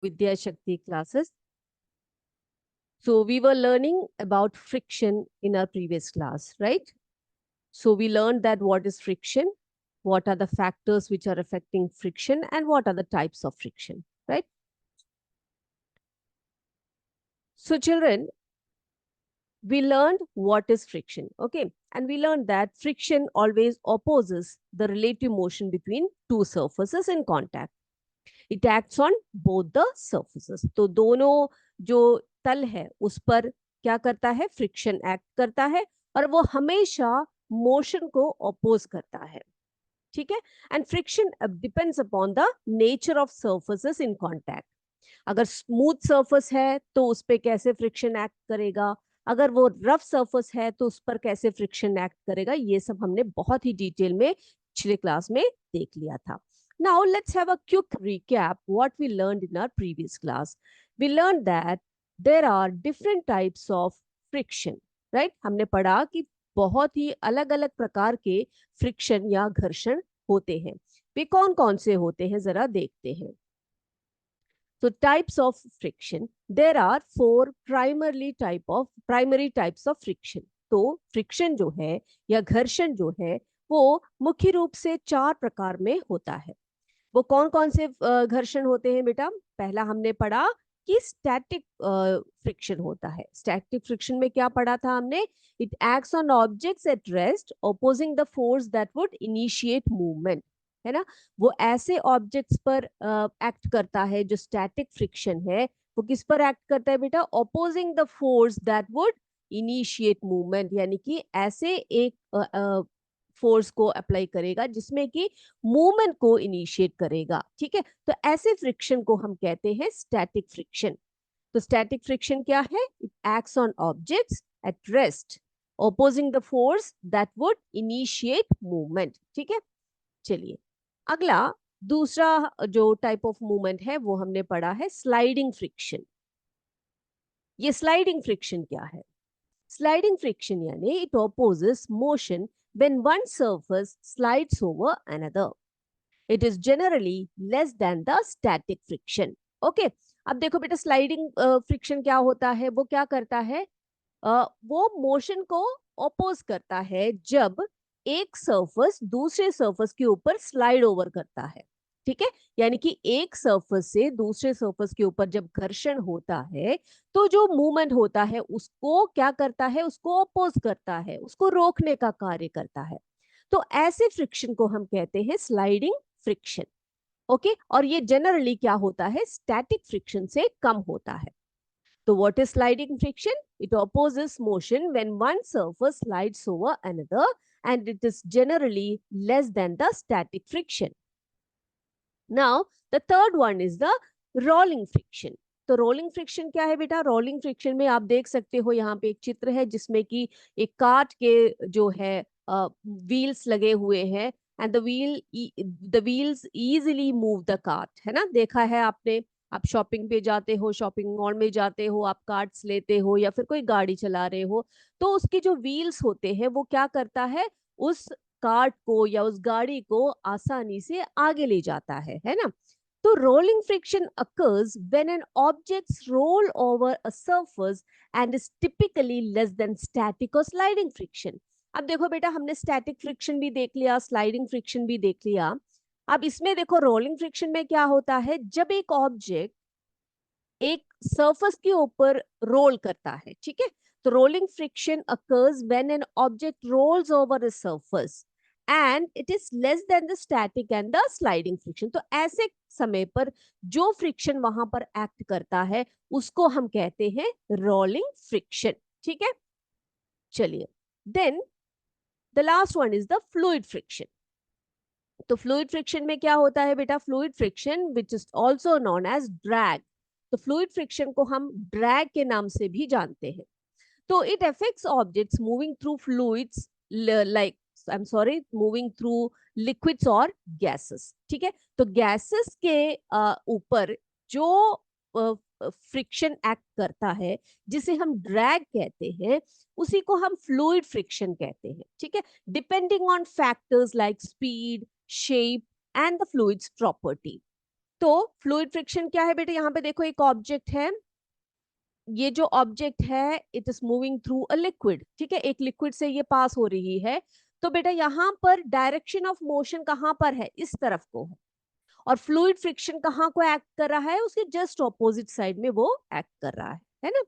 Vidya Shakti classes. So we were learning about friction in our previous class, right? So we learned that what is friction, what are the factors which are affecting friction, and what are the types of friction, right? So children, we learned what is friction, okay? And we learned that friction always opposes the relative motion between two surfaces in contact. It acts on both the surfaces. तो दोनों जो तल है उस पर क्या करता है, फ्रिक्शन एक्ट करता है और वो हमेशा मोशन को अपोज करता है. ठीक है. And friction depends upon the nature of surfaces in contact. अगर स्मूथ सर्फेस है तो उस पर कैसे फ्रिक्शन एक्ट करेगा, अगर वो रफ सर्फेस है तो उस पर कैसे फ्रिक्शन एक्ट करेगा, ये सब हमने बहुत ही डिटेल में पिछले क्लास में देख लिया था. Now let's have a quick recap what we learned in our previous class. We learned that there are different types of friction, right? हमने पढ़ा कि बहुत ही अलग अलग प्रकार के फ्रिक्शन या घर्षण होते हैं. वे कौन कौन से होते हैं जरा देखते हैं. So types of friction, there are four primary types of friction. तो फ्रिक्शन जो है या घर्षण जो है वो मुख्य रूप से चार प्रकार में होता है. वो कौन कौन से घर्षण होते हैं बेटा. पहला हमने पढ़ा कि स्टैटिक फ्रिक्शन होता है. स्टैटिक फ्रिक्शन में क्या पढ़ा था हमने, it acts on objects at rest opposing the force that would initiate movement. है ना. वो ऐसे ऑब्जेक्ट्स पर एक्ट करता है जो स्टैटिक फ्रिक्शन है. वो किस पर एक्ट करता है बेटा, opposing the force that would initiate movement. यानी कि ऐसे एक फोर्स को अप्लाई करेगा जिसमें कि मूवमेंट को इनिशिएट करेगा. ठीक है. तो ऐसे फ्रिक्शन को हम कहते हैं स्टैटिक फ्रिक्शन. तो स्टैटिक फ्रिक्शन क्या है, it acts on objects at rest opposing the force that would initiate movement. ठीक है. चलिए अगला दूसरा जो टाइप ऑफ मूवमेंट है वो हमने पढ़ा है स्लाइडिंग फ्रिक्शन. ये स्लाइडिंग फ्रिक्शन क्या है. स्लाइडिंग फ्रिक्शन यानी it opposes motion when one surface slides over another. It is generally less than the static friction. Okay. अब देखो बेटा स्लाइडिंग फ्रिक्शन क्या होता है, वो क्या करता है, वो मोशन को अपोज करता है जब एक सर्फस दूसरे सर्फस के ऊपर स्लाइड ओवर करता है. ठीक है. यानी कि एक सर्फस से दूसरे सर्फस के ऊपर जब घर्षण होता है तो जो मूवमेंट होता है उसको क्या करता है, उसको अपोज करता है, उसको रोकने का कार्य करता है. तो ऐसे फ्रिक्शन को हम कहते हैं स्लाइडिंग फ्रिक्शन. ओके. और ये जनरली क्या होता है, स्टैटिक फ्रिक्शन से कम होता है. तो what is sliding friction? It opposes motion when one surface slides over another and it is generally less than the static friction. Now, the third one is the rolling friction. तो rolling friction क्या है बेटा, rolling friction में आप देख सकते हो यहाँ पे एक चित्र है जिसमें कि एक कार्ट के जो है व्हील्स लगे हुए हैं and the wheels easily move the cart. है ना, देखा है आपने. आप शॉपिंग पे जाते हो, शॉपिंग मॉल में जाते हो, आप कार्ट्स लेते हो या फिर कोई गाड़ी चला रहे हो तो उसके जो व्हील्स होते हैं वो क्या करता है, उस कार्ट को या उस गाड़ी को आसानी से आगे ले जाता है ना. तो rolling friction occurs when an objects roll over a surface and is typically less than static or sliding friction. अब देखो बेटा हमने स्टैटिक फ्रिक्शन भी देख लिया, स्लाइडिंग फ्रिक्शन भी देख लिया. अब इसमें देखो रोलिंग फ्रिक्शन में क्या होता है, जब एक ऑब्जेक्ट एक सरफेस के ऊपर रोल करता है. ठीक है. तो rolling friction occurs when an object rolls over a surface and it is less than the static and the sliding friction. तो ऐसे समय पर जो फ्रिक्शन वहां पर एक्ट करता है उसको हम कहते हैं रोलिंग फ्रिक्शन. ठीक है. चलिए then the last one is the fluid friction. तो फ्लूइड फ्रिक्शन में क्या होता है बेटा, fluid friction which is also known as drag. तो फ्लूइड फ्रिक्शन को हम ड्रैग के नाम से भी जानते हैं. तो it affects objects moving through fluids like I am sorry moving through liquids और गैसेस. ठीक है. तो गैसेस के ऊपर जो फ्रिक्शन एक्ट करता है जिसे हम ड्रैग कहते हैं उसी को हम फ्लूइड फ्रिक्शन कहते हैं. ठीक है. Depending on factors like speed, shape and the fluids property. तो फ्लूइड फ्रिक्शन क्या है बेटा, यहाँ पे देखो एक ऑब्जेक्ट है, ये जो ऑब्जेक्ट है it is moving through a liquid, ठीक है, एक लिक्विड से ये पास हो रही है। तो बेटा यहाँ पर डायरेक्शन ऑफ मोशन कहाँ पर है, इस तरफ को है, और फ्लूइड फ्रिक्शन कहाँ को एक्ट कर रहा है, उसके जस्ट ऑपोजिट साइड में वो एक्ट कर रहा है ना।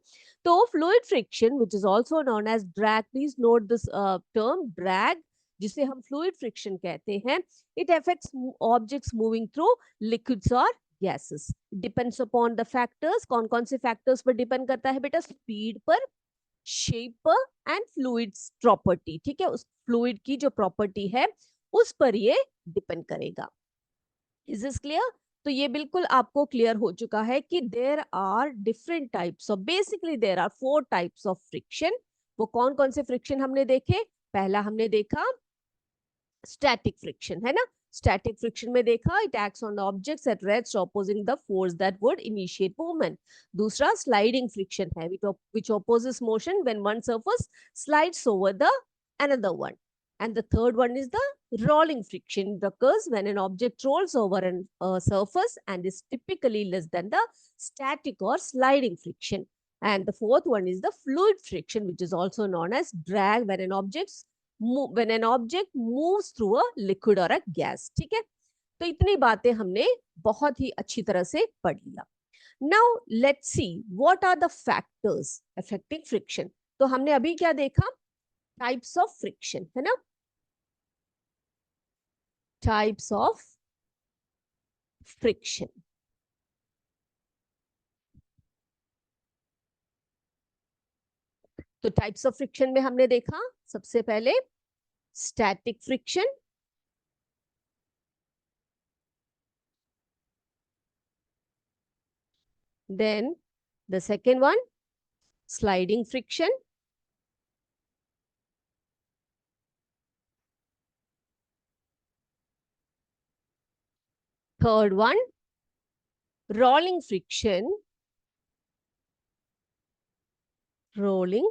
तो fluid friction which is also known as drag, please note this term drag, जिसे हम फ्लूइड फ्रिक्शन कहते हैं, it affects objects moving through liquids और gases, depends upon the factors. कौन कौन से फैक्टर्स पर डिपेंड करता है बेटा, स्पीड पर, शेप पर एंड फ्लूइड्स प्रॉपर्टी, ठीक है, उस फ्लूइड की जो प्रॉपर्टी है उस पर ये डिपेंड करेगा। Is this clear? तो ये बिल्कुल आपको क्लियर हो चुका है कि there are different types of, basically there are 4 types of friction. वो कौन कौन से फ्रिक्शन हमने देखे, पहला हमने देखा स्टैटिक फ्रिक्शन, है ना। स्टैटिक फ्रिक्शन में देखा it acts on objects at rest opposing the force that would initiate movement. दूसरा स्लाइडिंग फ्रिक्शन है which opposes motion when one surface slides over the another one. And the third one is the rolling friction. It occurs when an object rolls over a surface and is typically less than the static or sliding friction. And the fourth one is the fluid friction, which is also known as drag, when an object moves through a liquid or a gas, ठीक है। तो इतनी बातें हमने बहुत ही अच्छी तरह से पढ़ लिया। Now let's see what are the factors affecting friction. तो हमने अभी क्या देखा, टाइप्स ऑफ फ्रिक्शन, है ना, टाइप्स ऑफ फ्रिक्शन। तो टाइप्स ऑफ फ्रिक्शन में हमने देखा सबसे पहले static friction, then the second one sliding friction, third one rolling friction, rolling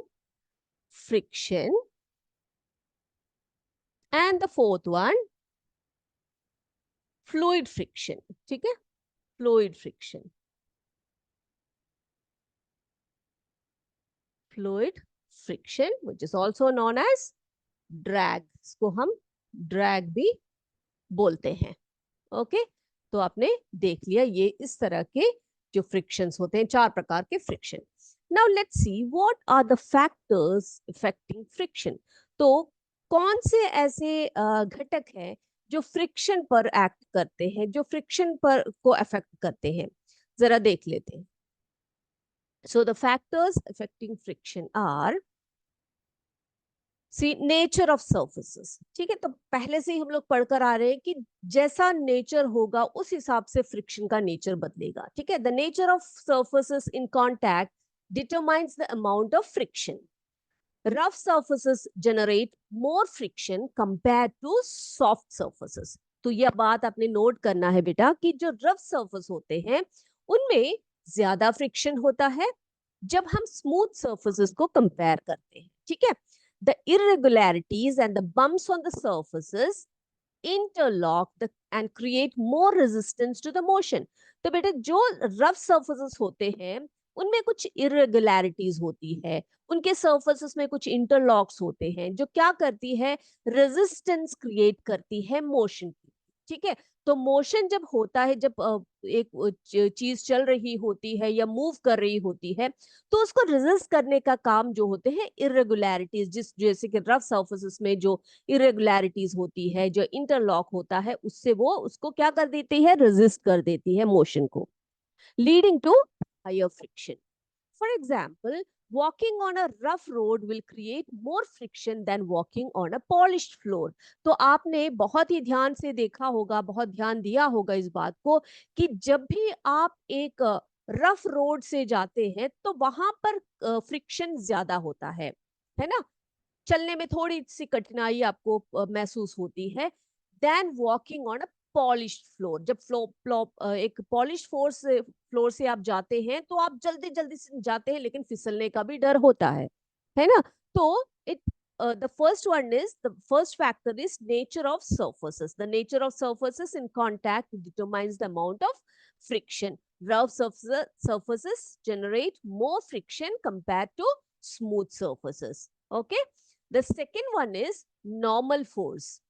friction, and the fourth one fluid friction, ठीक है, fluid friction, fluid friction which is also known as drag, इसको हम drag भी बोलते हैं। Okay, तो आपने देख लिया ये इस तरह के जो फ्रिक्शंस होते हैं, 4 प्रकार के friction. Now let's see what are the factors affecting friction. तो कौन से ऐसे घटक हैं जो फ्रिक्शन पर एक्ट करते हैं, जो फ्रिक्शन पर को अफेक्ट करते हैं, जरा देख लेते हैं। So the factors affecting friction are, see nature of surfaces, ठीक है। तो पहले से ही हम लोग पढ़कर आ रहे हैं कि जैसा नेचर होगा उस हिसाब से फ्रिक्शन का नेचर बदलेगा, ठीक है। The nature of surfaces in contact determines the amount of friction. Rough surfaces generate more friction compare to soft surfaces. तो यह बात आपने नोट करना है बेटा कि जो रफ सर्फेस होते हैं उनमें ज्यादा फ्रिक्शन होता है जब हम स्मूथ सर्फेसेस को कंपेयर करते हैं, ठीक है। The irregularities and the bumps on the surfaces interlock and create more resistance to the motion. तो बेटा जो रफ सर्फेसेस होते हैं उनमें कुछ irregularities होती है, उनके सर्फेसेस में कुछ इंटरलॉक्स होते हैं जो क्या करती है, रेजिस्टेंस क्रिएट करती है मोशन की, ठीक है। तो मोशन जब होता है, जब एक चीज चल रही होती है या मूव कर रही होती है, तो उसको रेजिस्ट करने का काम जो होते हैं इरेगुलरिटीज, जिस जैसे कि रफ सर्फेसेस में जो इरेगुलरिटीज होती है, जो इंटरलॉक होता है, उससे वो उसको क्या कर देती है, रेजिस्ट कर देती है मोशन को, leading to higher friction. For example, walking on a rough road will create more friction than walking on a polished floor. तो आपने बहुत ही ध्यान से देखा होगा, बहुत ध्यान दिया होगा इस बात को कि जब भी आप एक रफ रोड से जाते हैं तो वहां पर फ्रिक्शन ज्यादा होता है ना, चलने में थोड़ी सी कठिनाई आपको महसूस होती है then walking on a polished floor. जब एक पॉलिश फ्लोर से आप जाते हैं तो आप जल्दी जल्दी से जाते हैं, लेकिन फिसलने का भी डर होता है ना। तो it the first factor is nature of surfaces. The nature of surfaces in contact determines the amount of friction. Rough surfaces generate more friction compared to smooth surfaces. Okay. The second one is normal force.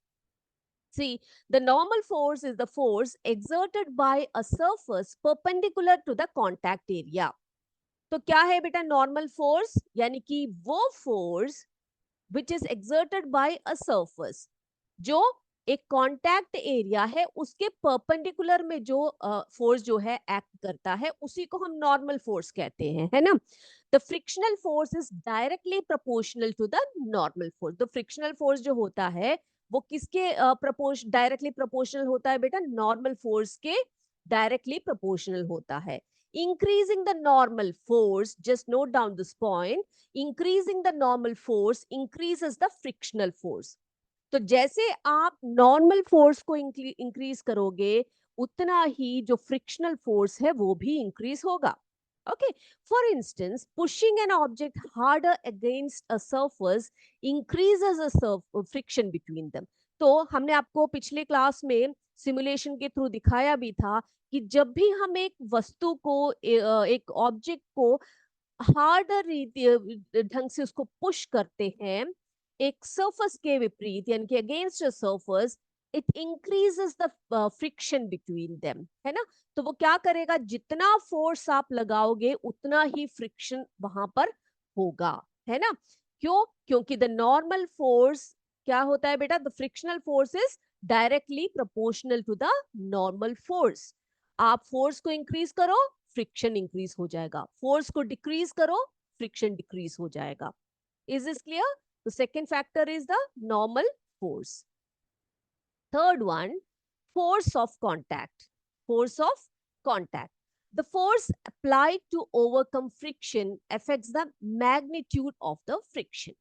See, the normal force is the force exerted by a surface perpendicular to the contact area. तो क्या है बेटा normal force? यानी कि वो force which is exerted by a surface जो एक contact area है उसके परपेंडिकुलर में जो फोर्स जो है एक्ट करता है उसी को हम नॉर्मल फोर्स कहते हैं, है ना. The frictional force is directly proportional to the normal force. The frictional force जो होता है वो किसके डायरेक्टली प्रोपोर्शनल होता है बेटा? नॉर्मल फोर्स के डायरेक्टली प्रोपोर्शनल होता है. Increasing the normal force, just note down this point, increasing the normal force increases the frictional force. तो जैसे आप नॉर्मल फोर्स को इंक्रीज करोगे उतना ही जो फ्रिक्शनल फोर्स है वो भी इंक्रीज होगा. Okay. For instance pushing an object harder against a surface increases a friction between them. तो हमने आपको पिछले क्लास में सिमुलेशन के थ्रू दिखाया भी था कि जब भी हम एक वस्तु को एक ऑब्जेक्ट को हार्डर ढंग से उसको पुश करते हैं एक सरफेस के विपरीत यानी कि against a surface, it increases the friction between them, है ना. तो वो क्या करेगा? जितना फोर्स आप लगाओगे उतना ही फ्रिक्शन वहां पर होगा, है ना. क्यों? क्योंकि द नॉर्मल फोर्स क्या होता है बेटा? The frictional force is directly proportional to the normal force. आप फोर्स को इंक्रीज करो फ्रिक्शन इंक्रीज हो जाएगा, फोर्स को डिक्रीज करो फ्रिक्शन डिक्रीज हो जाएगा. Is this clear? The second factor is the normal force. Third one, force of contact. Force of contact. The force applied to overcome friction affects the magnitude of the friction.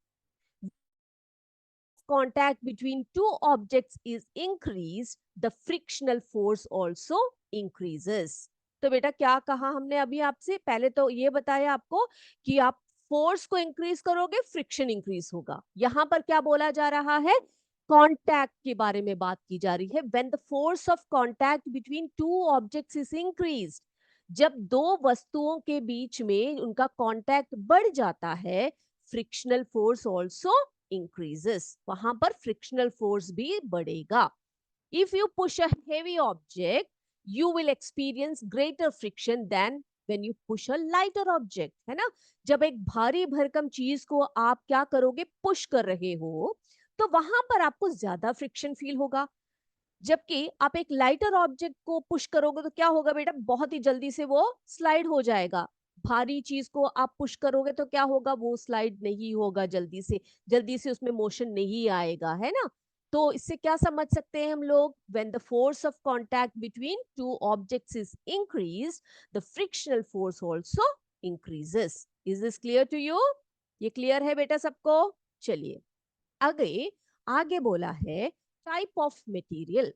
Contact between two objects is increased, the frictional force also increases. तो बेटा क्या कहा हमने अभी आपसे? पहले तो ये बताया आपको कि आप फोर्स को इंक्रीज करोगे फ्रिक्शन इंक्रीज होगा. यहां पर क्या बोला जा रहा है? कॉन्टैक्ट के बारे में बात की जा रही है. When the force of contact between two objects is increased, जब दो वस्तुओं के बीच में उनका कॉन्टैक्ट बढ़ जाता है फ्रिक्शनल फोर्स ऑल्सो इंक्रीजेस. वहां पर फ्रिक्शनल फोर्स भी बढ़ेगा. If you push a heavy object you will experience greater friction than when you push a lighter object, है ना. जब एक भारी भरकम चीज को आप क्या करोगे? पुश कर रहे हो तो वहां पर आपको ज्यादा फ्रिक्शन फील होगा. जबकि आप एक लाइटर ऑब्जेक्ट को पुश करोगे तो क्या होगा बेटा? बहुत ही जल्दी से वो स्लाइड हो जाएगा. भारी चीज को आप पुश करोगे तो क्या होगा? वो स्लाइड नहीं होगा जल्दी से उसमें मोशन नहीं आएगा, है ना. तो इससे क्या समझ सकते हैं हम लोग? When the force of contact between two objects is increased, the frictional force also increases. Is this clear to you? ये क्लियर है बेटा सबको? चलिए आगे आगे बोला है टाइप ऑफ मटेरियल.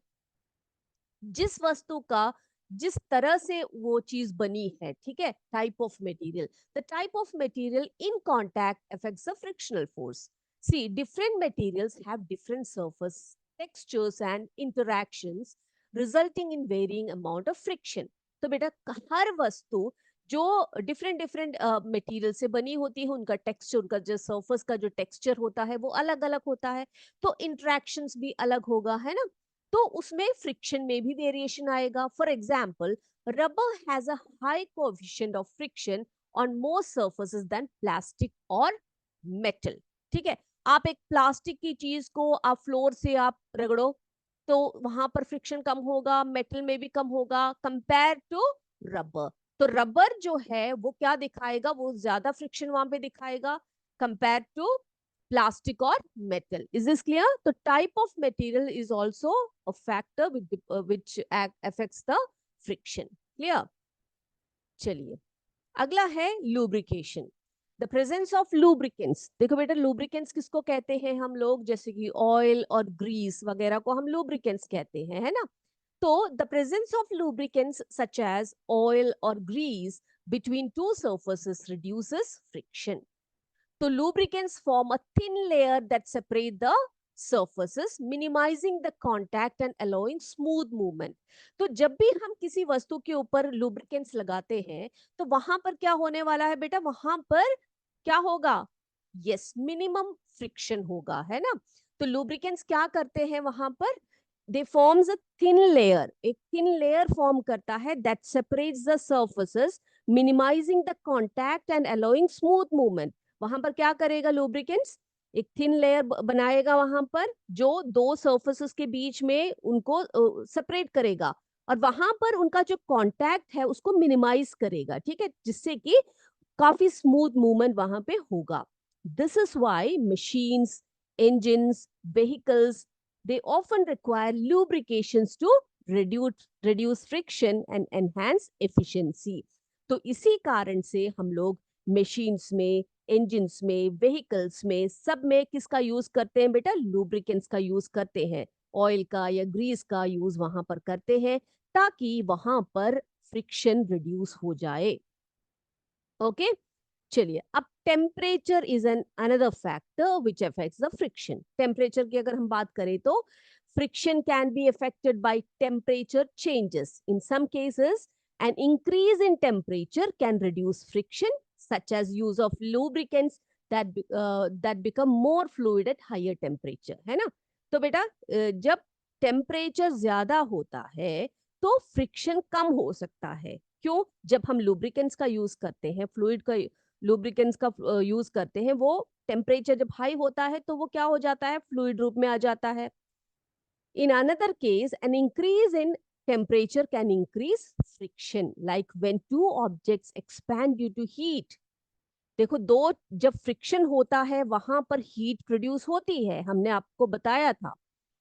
जिस वस्तु का जिस तरह से वो चीज बनी है, ठीक है, type of material. The type of material in contact affects the frictional force. See different materials have different surface textures and interactions resulting in varying amount of friction. तो बेटा हर वस्तु जो डिफरेंट डिफरेंट मटेरियल से बनी होती है उनका texture, उनका जो सरफेस का जो टेक्सचर होता है वो अलग अलग होता है. तो इंटरैक्शंस भी अलग होगा, है ना. तो उसमें फ्रिक्शन में भी वेरिएशन आएगा. For example rubber has a high coefficient of friction on most surfaces than plastic और मेटल. ठीक है, आप एक प्लास्टिक की चीज को आप फ्लोर से आप रगड़ो तो वहां पर फ्रिक्शन कम होगा, मेटल में भी कम होगा कंपेयर टू रबर. तो रबर जो है वो क्या दिखाएगा? वो ज्यादा फ्रिक्शन वहां पे दिखाएगा compare to plastic or metal. Is this clear? The type of material is also a factor which affects the friction. Clear? चलिए अगला है lubrication. The presence of lubricants. देखो बेटा lubricants किसको कहते हैं हम लोग? जैसे कि ऑयल और ग्रीस वगैरह को हम lubricants कहते हैं, है ना. तो the presence of lubricants such as oil or grease between two surfaces reduces friction. So lubricants form a thin layer that separate the surfaces, minimizing the contact and allowing smooth movement. तो जब भी हम किसी वस्तु के ऊपर lubricants लगाते हैं तो वहां पर क्या होने वाला है बेटा, वहां पर क्या होगा, यस, मिनिमम फ्रिक्शन होगा, है ना। तो lubricants क्या करते हैं वहां पर, they forms a thin layer, एक थिन लेयर फॉर्म करता है that separates the surfaces, minimising the contact and allowing smooth movement. वहां पर क्या करेगा lubricants, एक थिन लेयर बनाएगा वहां पर जो दो सर्फेसेस के बीच में उनको सेपरेट करेगा, और वहां पर उनका जो कांटेक्ट है उसको मिनिमाइज करेगा, ठीक है, जिससे कि काफी स्मूथ मूवमेंट वहां पे होगा। This is why machines, engines, vehicles, they often require lubrications to reduce friction and enhance efficiency. तो इसी कारण से हम लोग मशीन्स में, इंजन्स में, व्हीकल्स में, सब में किसका यूज करते हैं बेटा, लुब्रिकेंट्स का यूज करते हैं, ऑयल का या ग्रीस का यूज वहां पर करते हैं ताकि वहां पर फ्रिक्शन रिड्यूस हो जाए। ओके, चलिए अब temperature is an another factor which affects the friction. Temperature की अगर हम बात करें तो friction can be affected by temperature changes. In some cases an increase in temperature can reduce friction, such as use of lubricants that become more fluid at higher temperature, है ना। तो बेटा जब टेम्परेचर ज्यादा होता है तो फ्रिक्शन कम हो सकता है। क्यों, जब हम लुब्रिकेंट्स का यूज करते हैं, फ्लूइड का लुब्रिकेंट्स का यूज करते हैं, वो टेम्परेचर जब हाई होता है तो वो क्या हो जाता है, फ्लूइड रूप में आ जाता है। In another case an increase in temperature can increase friction, like when two objects expand due to heat. देखो दो, जब फ्रिक्शन होता है वहां पर हीट प्रोड्यूस होती है, हमने आपको बताया था,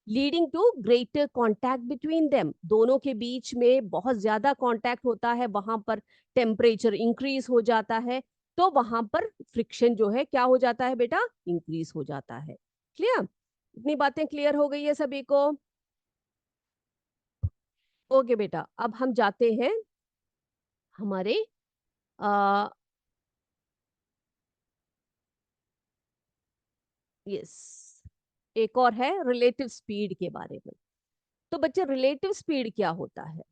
leading to greater contact between them, दोनों के बीच में बहुत ज्यादा कॉन्टैक्ट होता है, वहां पर टेम्परेचर इंक्रीज हो जाता है, तो वहां पर फ्रिक्शन जो है क्या हो जाता है बेटा, इंक्रीज हो जाता है। क्लियर, इतनी बातें क्लियर हो गई है सभी को। ओके बेटा, अब हम जाते हैं हमारे आ, यस, एक और है रिलेटिव स्पीड के बारे में। तो बच्चे रिलेटिव स्पीड क्या होता है,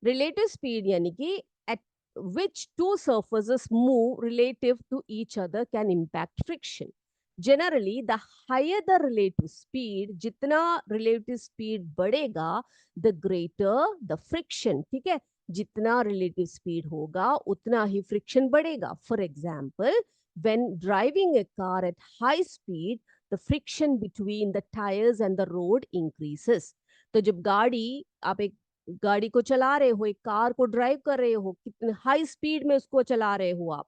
रिलेटिव स्पीड यानी कि at which two surfaces move relative to each other can impact friction. Generally the higher the relative speed, जितना रिलेटिव स्पीड बढ़ेगा द ग्रेटर द फ्रिक्शन, ठीक है, जितना रिलेटिव स्पीड होगा उतना ही फ्रिक्शन बढ़ेगा। For example, when driving a car at high speed, the friction between the tires and the road increases. तो जब गाड़ी, आप एक गाड़ी को चला रहे हो, एक कार को ड्राइव कर रहे हो, कितने हाई स्पीड में उसको चला रहे हो आप,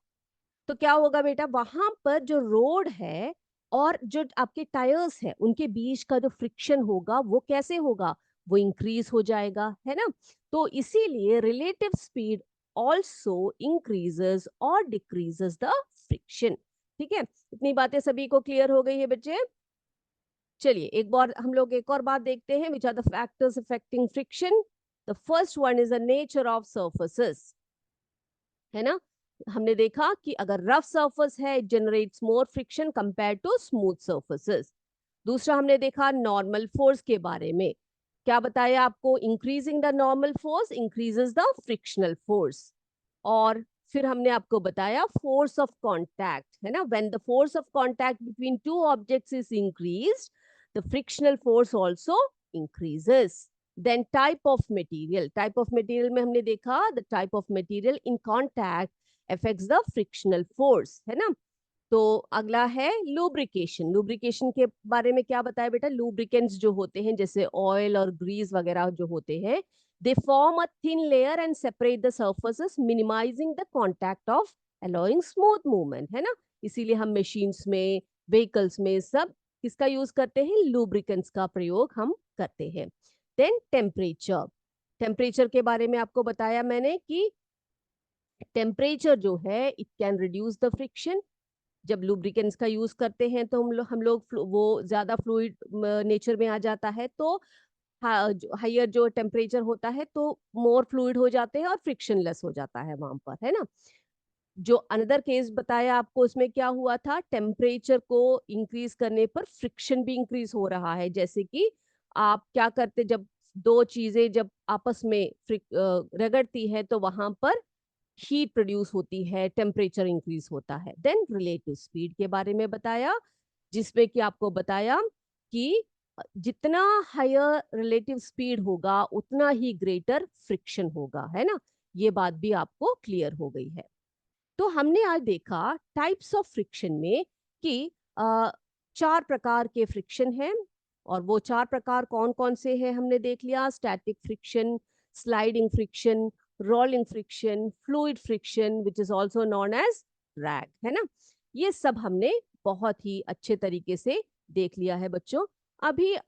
तो क्या होगा बेटा, वहां पर जो रोड है और जो आपके टायर्स है उनके बीच का जो फ्रिक्शन होगा वो कैसे होगा, वो इंक्रीज हो जाएगा, है ना। तो इसीलिए रिलेटिव स्पीड ऑल्सो इंक्रीजेस और डिक्रीजेस द फ्रिक्शन। ठीक है, इतनी बातें सभी को क्लियर हो गई है बच्चे। चलिए एक बार हम लोग एक और बात देखते हैं, which are the factors affecting friction. The first one is the nature of surfaces, है ना। हमने देखा कि अगर रफ सरफेस है it generates more friction compare to smooth surfaces. दूसरा हमने देखा नॉर्मल फोर्स के बारे में, क्या बताया आपको, increasing the normal force increases the frictional force. और फिर हमने आपको बताया फोर्स ऑफ कांटेक्ट, है ना, when the force of contact between two objects is increased the frictional force also increases. Then type of material, type of material में हमने देखा the type of material in contact affects the frictional force, है ना। तो अगला है lubrication. Lubrication के बारे में क्या बताया बेटा, लुब्रिकेंट्स जो होते हैं जैसे ऑयल और ग्रीस वगैरह जो होते हैं, they form a thin layer and separate the surfaces, minimizing the contact of allowing smooth movement, है ना। इसीलिए हम मशीन्स में, व्हीकल्स में सब किसका यूज करते हैं, लुब्रिकेंट्स का प्रयोग हम करते हैं। देन टेम्परेचर, टेम्परेचर के बारे में आपको बताया मैंने कि टेम्परेचर जो है it can reduce the friction. जब लुब्रिकेंट्स का यूज करते हैं तो हम लोग वो ज्यादा फ्लूइड नेचर में आ जाता है, तो हायर जो टेम्परेचर होता है तो मोर फ्लूइड हो जाते हैं और फ्रिक्शन लेस हो जाता है वहां पर, है ना। जो अनदर केस बताया आपको, उसमें क्या हुआ था, टेम्परेचर को इंक्रीज करने पर फ्रिक्शन भी इंक्रीज हो रहा है। जैसे कि आप क्या करते, जब दो चीजें जब आपस में रगड़ती है तो वहां पर हीट प्रोड्यूस होती है, टेम्परेचर इंक्रीज होता है। देन रिलेटिव स्पीड के बारे में बताया, जिसमें कि आपको बताया कि जितना हायर रिलेटिव स्पीड होगा उतना ही ग्रेटर फ्रिक्शन होगा, है ना। ये बात भी आपको क्लियर हो गई है। तो हमने आज देखा टाइप्स ऑफ फ्रिक्शन में कि चार प्रकार के फ्रिक्शन हैं, और वो चार प्रकार कौन कौन से हैं हमने देख लिया। Static friction, sliding friction, rolling friction, fluid friction which is also known as drag, है ना। ये सब हमने बहुत ही अच्छे तरीके से देख लिया है बच्चों। अभी आप